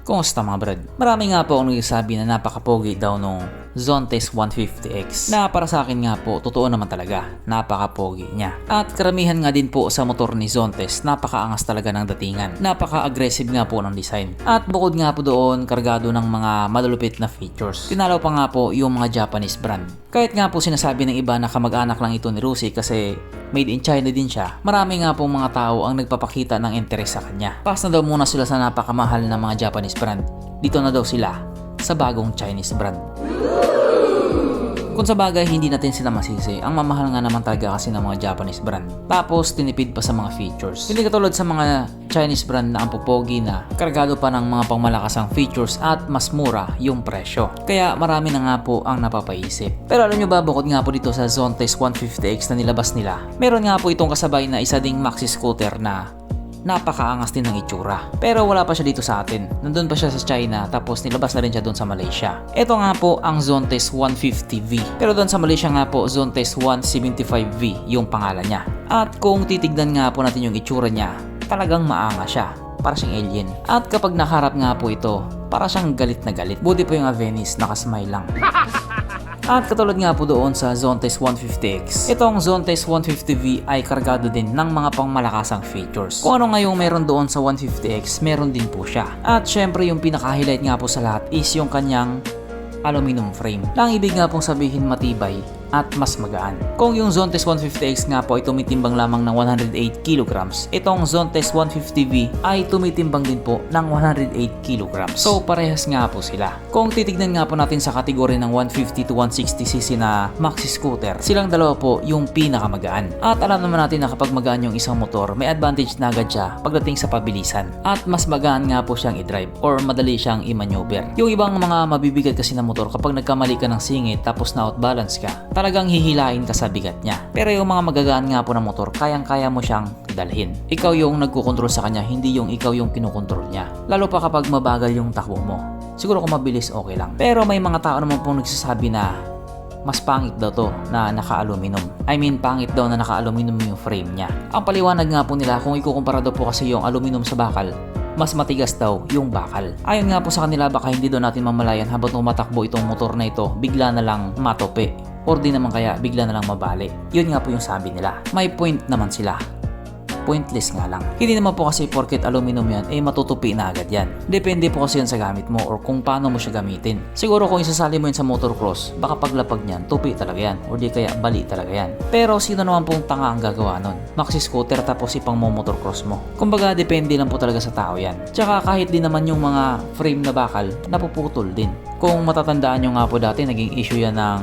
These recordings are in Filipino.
Kumusta mga brad? Marami nga po ang nagsasabi na napaka-pogi daw nung Zontes 150X na para sa akin nga po, totoo naman talaga, napaka-pogi niya. At karamihan nga din po sa motor ni Zontes, napaka-angas talaga ng datingan. Napaka-aggressive nga po ng design. At bukod nga po doon, kargado ng mga malulupit na features. Tinalaw pa nga po yung mga Japanese brand. Kahit nga po sinasabi ng iba na kamag-anak lang ito ni Rusi kasi made in China din siya, marami nga po mga tao ang nagpapakita ng interes sa kanya. Pas na daw muna sila sa napakamahal na mga Japanese brand. Dito na daw sila sa bagong Chinese brand. Kung sa bagay, hindi natin sila masisi. Ang mamahal nga naman talaga kasi ng mga Japanese brand. Tapos, tinipid pa sa mga features. Hindi katulad sa mga Chinese brand na ang pupogi na kargado pa ng mga pangmalakasang features at mas mura yung presyo. Kaya marami na nga po ang napapaisip. Pero alam nyo ba, bukod nga po dito sa Zontes 150X na nilabas nila, meron nga po itong kasabay na isa ding maxi scooter na napakaangas din ng itsura. Pero wala pa siya dito sa atin. Nandun pa siya sa China tapos nilabas na rin siya doon sa Malaysia. Ito nga po ang Zontes 150V. Pero doon sa Malaysia nga po, Zontes 175V yung pangalan niya. At kung titignan nga po natin yung itsura niya, talagang maangas siya. Para siyang alien. At kapag nakaharap nga po ito, para siyang galit na galit. Buti po yung Avenis, nakasmile lang. At katulad nga po doon sa Zontes 150X, itong Zontes 150V ay kargado din ng mga pangmalakasang features. Kung ano nga yung meron doon sa 150X, meron din po siya. At syempre yung pinaka-highlight nga po sa lahat is yung kanyang aluminum frame. Lang ibig nga pong sabihin matibay at mas magaan. Kung yung Zontes 150X nga po ay tumitimbang lamang ng 108 kilograms, itong Zontes 150V ay tumitimbang din po ng 108 kilograms. So parehas nga po sila. Kung titignan nga po natin sa kategory ng 150 to 160cc na maxi scooter, silang dalawa po yung pinakamagaan. At alam naman natin na kapag magaan yung isang motor, may advantage na agad siya pagdating sa pabilisan. At mas magaan nga po siyang i-drive or madali siyang i-maneuver. Yung ibang mga mabibigat kasi na motor, kapag nagkamali ka ng singit tapos na-outbalance ka, talagang hihilain ka sa bigat niya. Pero yung mga magagaan nga po ng motor, kayang-kaya mo siyang dalhin. Ikaw yung nagkukontrol sa kanya, hindi yung ikaw yung kinukontrol niya. Lalo pa kapag mabagal yung takbo mo. Siguro kung mabilis, okay lang. Pero may mga tao naman pong nagsasabi na mas pangit daw to na naka-aluminum. I mean, pangit daw na naka-aluminum yung frame niya. Ang paliwanag nga po nila, kung ikukumpara daw po kasi yung aluminum sa bakal, mas matigas daw yung bakal. Ayon nga po sa kanila, baka hindi daw natin mamalayan habang tumatakbo itong motor na ito, bigla na lang matope. Or di naman kaya bigla na lang mabali. Yun nga po yung sabi nila. May point naman sila. Pointless nga lang. Hindi naman po kasi porket aluminum yan, matutupi na agad yan. Depende po kasi yan sa gamit mo or kung paano mo siya gamitin. Siguro kung isasali mo yan sa motocross, baka paglapag niyan, tupi talaga yan. Or di kaya bali talaga yan. Pero sino naman pong tanga ang gagawa nun? Maxi scooter tapos ipang mo motocross mo. Kumbaga, depende lang po talaga sa tao yan. Tsaka kahit din naman yung mga frame na bakal, napuputol din. Kung matatandaan nyo nga po dati, naging issue yan ng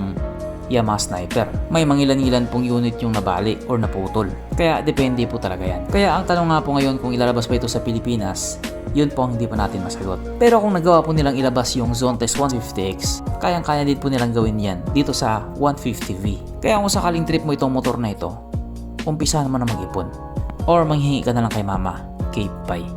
Yamaha Sniper. May mangilan-ilan pong unit yung nabali or naputol. Kaya depende po talaga yan. Kaya ang tanong nga po ngayon kung ilalabas pa ito sa Pilipinas, yun po ang hindi pa natin masagot. Pero kung nagawa po nilang ilabas yung Zontes 150X, kayang-kaya din po nilang gawin yan dito sa 150V. Kaya kung sakaling trip mo itong motor na ito, umpisahan mo na mag-ipon. Or manghingi ka na lang kay mama. Cape Pie.